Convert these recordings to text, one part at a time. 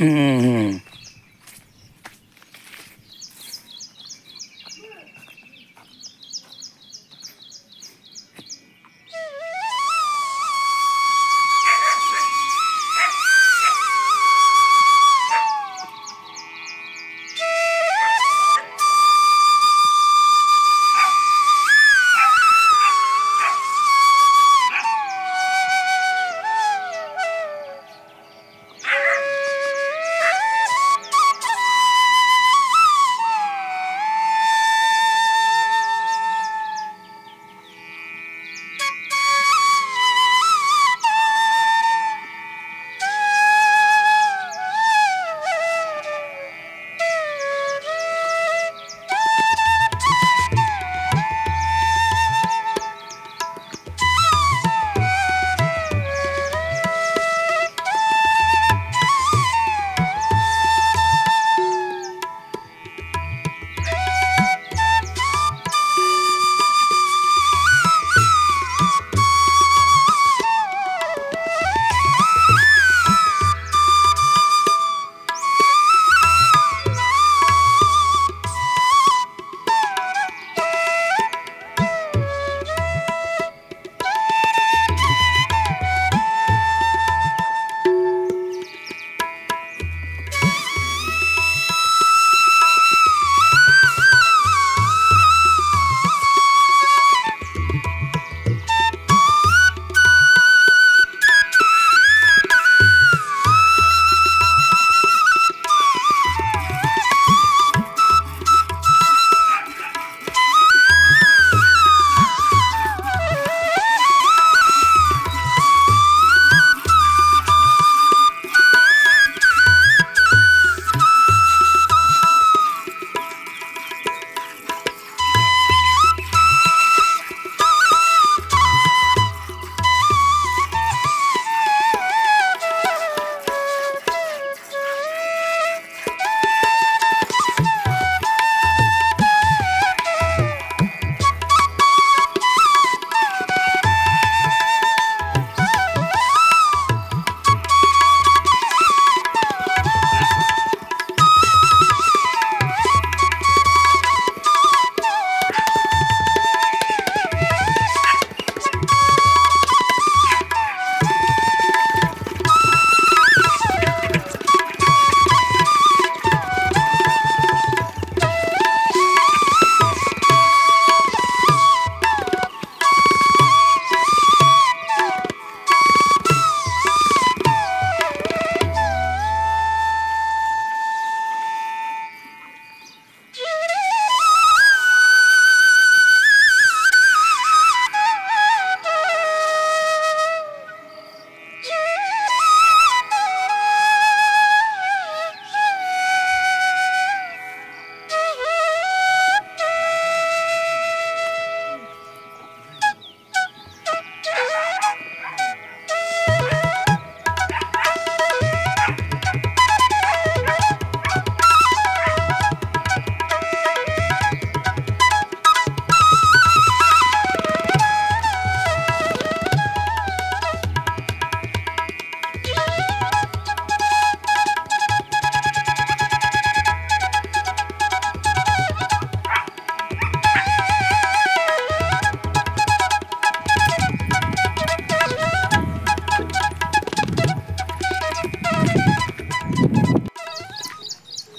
हम्म.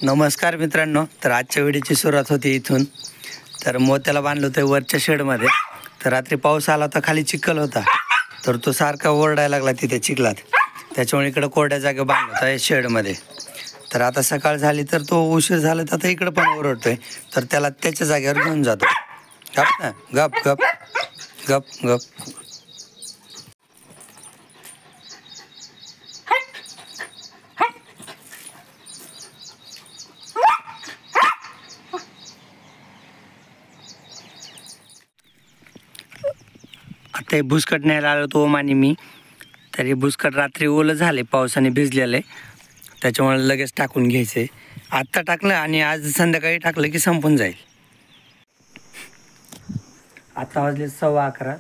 नमस्कार मित्रांनो, तर आजच्या व्हिडिओची सुरुवात होती इथून. तर मोत्याला बांधलं होतं वरच्या शेडमध्ये. तर रात्री पाऊस आला तर खाली चिखल होता, तर तो सारखा ओरडायला लागला तिथे चिखलात. त्याच्यामुळे इकडं कोरड्या जागे बांधलं होता या शेडमध्ये. तर आता सकाळ झाली तर तो उशीर झाला तर आता इकडं पण ओरडतोय. तर त्याला त्याच्या जागेवर घेऊन जातो. गप ना, गप गप गप गप. आता हे भुसकट न्यायला आलो तो ओम आणि मी. तर हे भुसकट रात्री ओलं झाले, पावसाने भिजलेलं आहे, त्याच्यामुळे लगेच टाकून घ्यायचं आहे. आत्ता टाकलं आणि आज संध्याकाळी टाकलं की संपून जाईल. आता वाजले 11:15.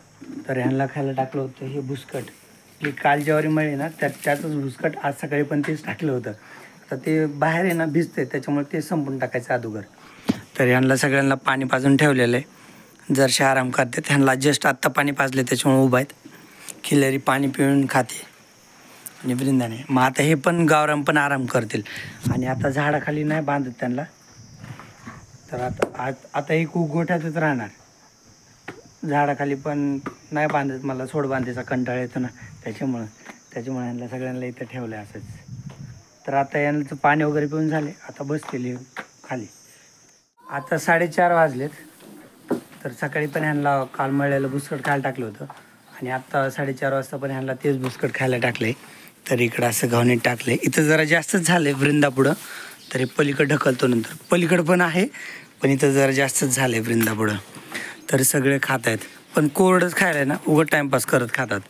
तर ह्यांना खायला टाकलं होतं हे भुसकट. आपली काल ज्वारी मळी ना त्याचंच भुसकट आज सकाळी पण तेच टाकलं होतं. आता ते बाहेर आहे ना भिजते, त्याच्यामुळे ते संपून टाकायचं अगोदर. तर यांना सगळ्यांना पाणी पाजून ठेवलेलं आहे. जरसे आराम करते, त्यांना जस्ट आत्ता पाणी पाजले त्याच्यामुळे उभा आहेत. खिलेरी पाणी पिऊन खाते आणि वृंदाने. मग आता हे पण गावरान पण आराम करतील. आणि आता झाडाखाली नाही बांधत त्यांना, तर आता हे खूप गोठ्यातच राहणार. झाडाखाली पण नाही बांधत, मला सोड बांधायचा कंटाळा येतो ना, त्याच्यामुळे यांना सगळ्यांना इथं ठेवलं आहे असंच. तर आता यांचं पाणी वगैरे पिऊन झाले, आता बसतील खाली. आता 4:30 वाजलेत. तर सकाळी पण ह्यांना काल मळलेलं बुसकट खायला टाकलं होतं आणि आत्ता 4:30 वाजता पण ह्यांना तेच बुसकट खायला टाकले. तर इकडं असं घावणीत टाकले. इथं जरा जास्तच झालं आहे वृंदापुढं, तरी पलीकडं ढकलतो नंतर. पलीकडं पण आहे, पण इथं जरा जास्तच झालं आहे वृंदापुढं. तर सगळे खात आहेत, पण कोरडंच खायला ना उघड टाईमपास करत खातात.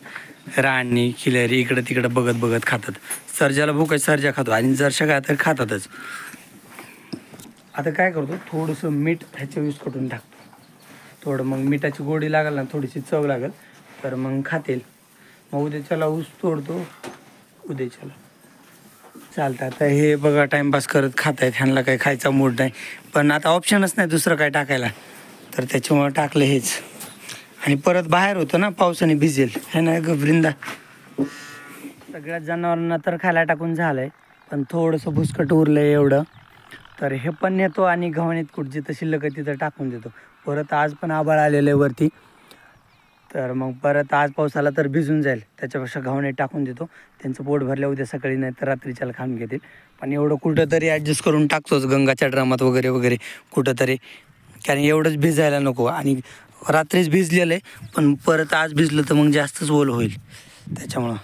राणी खिलेरी इकडं तिकडं बघत खातात. सर्जाला भूक आहे, सर्जा खातो आणि जरशा काय तर खातातच. आता काय करतो, थोडंसं मीठ ह्याच्या यूज करून टाकतो. थोडं मग मिठाची गोडी लागेल ना, थोडीशी चव लागेल, तर मग खातील. मग उद्याच्याला ऊस तोडतो, उद्याच्याला चालतं. आता हे बघा टाईमपास करत खात आहेत. ह्यांना काही खायचा मूड नाही, पण आता ऑप्शनच नाही दुसरं काय टाकायला, तर त्याच्यामुळं टाकलं हेच. आणि परत बाहेर होतं ना, पावसाने भिजेल हे ना ग वृंदा. सगळ्याच जनावरांना तर खायला टाकून झालं आहे, पण थोडंसं भुसकट उरलं आहे एवढं. तर हे पण नेतो आणि गव्हाणीत कुठं जिथं शिल्लक आहे तिथं टाकून देतो. परत आज पण आभाळ आलेलं आहे वरती, तर मग परत आज पाऊस आला तर भिजून जाईल. त्याच्यापेक्षा गव्हाणीत टाकून देतो. त्यांचं पोट भरल्या उद्या सकाळी नाही तर रात्रीच्याला खाऊन घेतील. पण एवढं कुठंतरी ॲडजस्ट करून टाकतोच गंगाच्या ड्रामात वगैरे कुठंतरी, कारण एवढंच भिजायला नको. आणि रात्रीच भिजलेलं आहे, पण परत आज भिजलं तर मग जास्तच ओल होईल. त्याच्यामुळं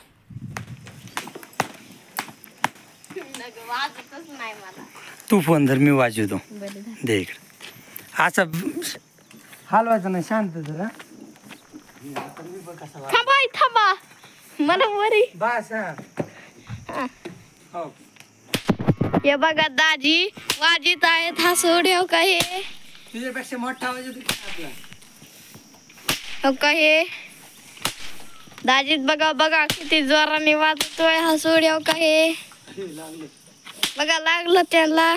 तू फोन धर, मी वाजवतो. दे इकडे. असं हलवायचं नाही, शांत जरा. थांबा मला वरी बस. हो हे बघा दाजी वाजित आहेत. हा सोड्याव का हे, तुझ्यापेक्षा मोठा आवाज येतो आपला. हो का हे दाजीत बघा किती जोराने वाजतोय हा सोड्याव का हे. बघा लागलं त्याला,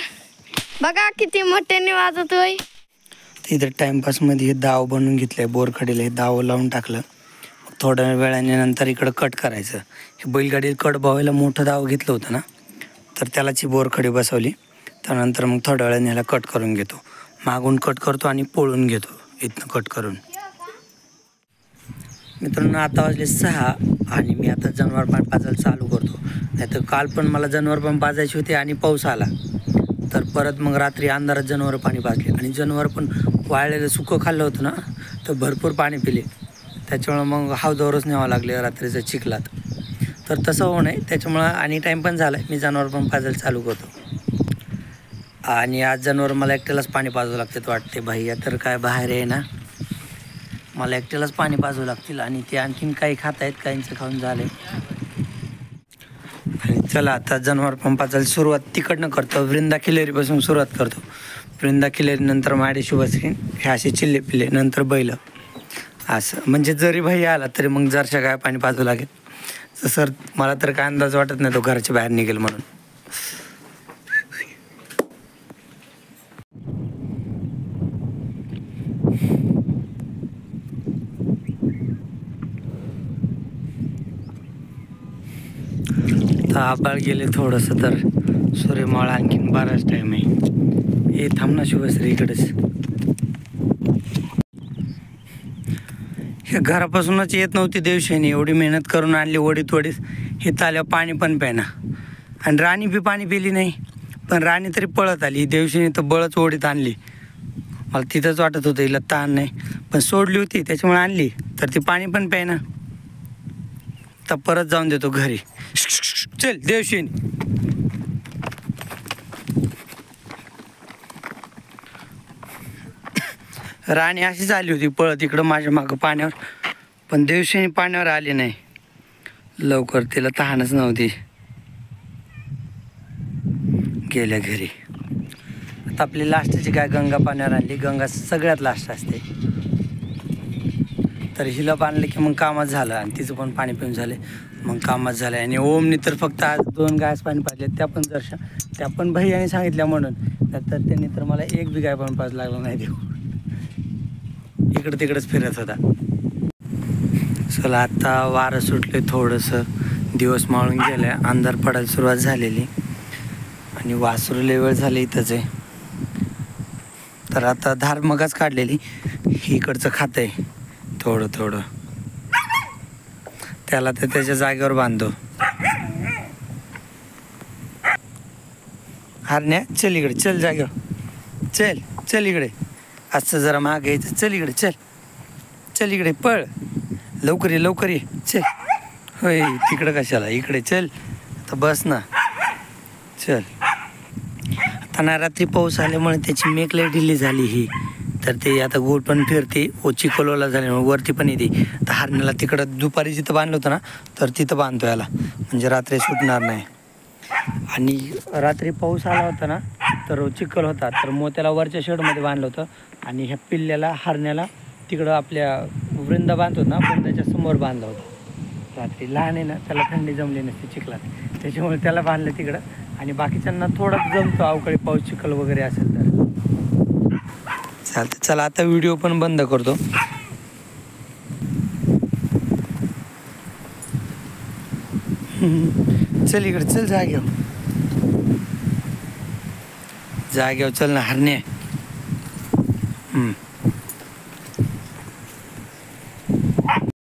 बघा किती मोठ्याने वाजतोय. इथं टाइमपासमध्ये हे दाव बनवून घेतलंय. बोरखडीला हे दाव लावून टाकलं. थोड्या वेळाने नंतर इकडं कट करायचं. हे बैलगाडी कट बवायला मोठं दाव घेतलं होतं ना, तर त्यालाची बोरखडी बसवली. त्यानंतर मग थोड्या वेळाने ह्याला कट करून घेतो. मागून कट करतो आणि पोळून घेतो इथनं कट करून. मित्रांनो आता वाजले 6 आणि मी आता जनावर पाणी पाजायला चालू करतो. नाही तर काल पण मला जनावर पण पाजायची होती आणि पाऊस आला, तर परत मग रात्री अंधारात जनावर पाणी पाजले. आणि जनावर पण वाळलेलं सुकं खाल्लं होतं ना, तर भरपूर पाणी पिले. त्याच्यामुळं मग हौदावरच न्यावं लागले रात्रीचं चिखलात. तर तसं होऊ नये त्याच्यामुळं. आणि टाईम पण झाला आहे, मी जनावर पण पाजायला चालू करतो. आणि आज जनावर मला एकट्यालाच पाणी पाजावं लागते वाटते. भैया तर काय बाहेर आहे ना, मला एकट्यालाच पाणी पाजावं लागतील. आणि ते आणखीन काही खात आहेत, काहींचं खाऊन झालं आहे. आणि चला आता जनावर पंपाचा सुरुवात तिकडनं करतो. वृंदा खिलेरीपासून सुरुवात करतो. वृंदा खिलेरी नंतर माडे शुभश्री, हे असे चिल्ले पिल्ले, नंतर बैल. असं म्हणजे जरी भैया आला तरी मग जरशा काय पाणी पाजू लागेल. सर मला तर काय अंदाज वाटत नाही तो घराच्या बाहेर निघेल म्हणून. आबाळ गेले थोडंसं, तर सूर्यमावळ आणखीन बराच टाईम आहे. हे थांब ना शुभश्री इकडेच. हे घरापासूनच येत नव्हती देवशेनी, एवढी मेहनत करून आणली ओढीत ओढीत. हे आल्यावर पाणी पण प्याना. आणि राणी बी पाणी पिली नाही, पण राणी तरी पळत आली. देवशेनी तर बळच ओढीत आणली. मला तिथंच वाटत होतं हिला ताण नाही, पण सोडली होती त्याच्यामुळे आणली. तर ती पाणी पण प्यायना. तर परत जाऊन देतो घरी. चल देवशेनी. राणी अशीच आली होती पळत इकडं माझ्या मागं पाण्यावर, पण देवशेनी पाण्यावर आली नाही लवकर. तिला तहानच नव्हती, गेल्या घरी. आता आपली लास्टची काय गंगा पाण्यावर आणली. गंगा सगळ्यात लास्ट असते, तर हिला बांधलं की मग कामच झालं. आणि तिचं पण पाणी पिऊन झाले. मग कामच झालं. आणि ओमनी तर फक्त आज 2 गायस पाणी पाजले, त्या पण जरशा, त्या पण भैयाने सांगितल्या म्हणून. नंतर त्यांनी तर मला एक बी गाय पण पाज लागला नाही देऊ, इकडं तिकडंच फिरत होता. चला आता वारं सुटले, थोडंसं दिवस माळून गेलं, अंधार पडायला सुरुवात झालेली आणि वासरू लय वेळ झाले इथंच आहे. तर आता धार मगच काढलेली, इकडचं खात आहे थोडं थोडं, त्याला तर त्याच्या जागेवर बांधतो. हरण्या चल इकडे, चल जागेवर, चल चल इकडे, असं जरा मागे यायचं, चल इकडे, चल चल इकडे, पळ लवकर ये लवकर ये, चल. होय तिकडं कशाला, इकडे चल, आता बस ना, चल. आता ना रात्री पाऊस आल्यामुळे त्याची मेक लय ढिली झाली ही, तर ते आता गोल पण फिरते, चिखलोला झाल्यामुळे वरती पण येते. तर हरण्याला तिकडं दुपारी जिथं बांधलं होतं ना, तर तिथं बांधतो याला, म्हणजे रात्री सुटणार नाही. आणि रात्री पाऊस आला होता ना, तर चिखल होता, तर मोत्याला वरच्या शेडमध्ये बांधलं होतं आणि ह्या पिल्ल्याला हरण्याला तिकडं आपल्या वृंदा बांधतो ना, वृंदाच्या समोर बांधलं होतं. रात्री लहान आहे ना, त्याला थंडी जमली नसते चिखलात, त्याच्यामुळे त्याला बांधलं तिकडं. आणि बाकीच्यांना थोडंच जमतो अवकाळी पाऊस चिखल वगैरे असेल तर. चालतं, चला आता व्हिडिओ पण बंद करतो. चल इकडे, चल जाग्यावर, जाग्यावर चल ना हरणे.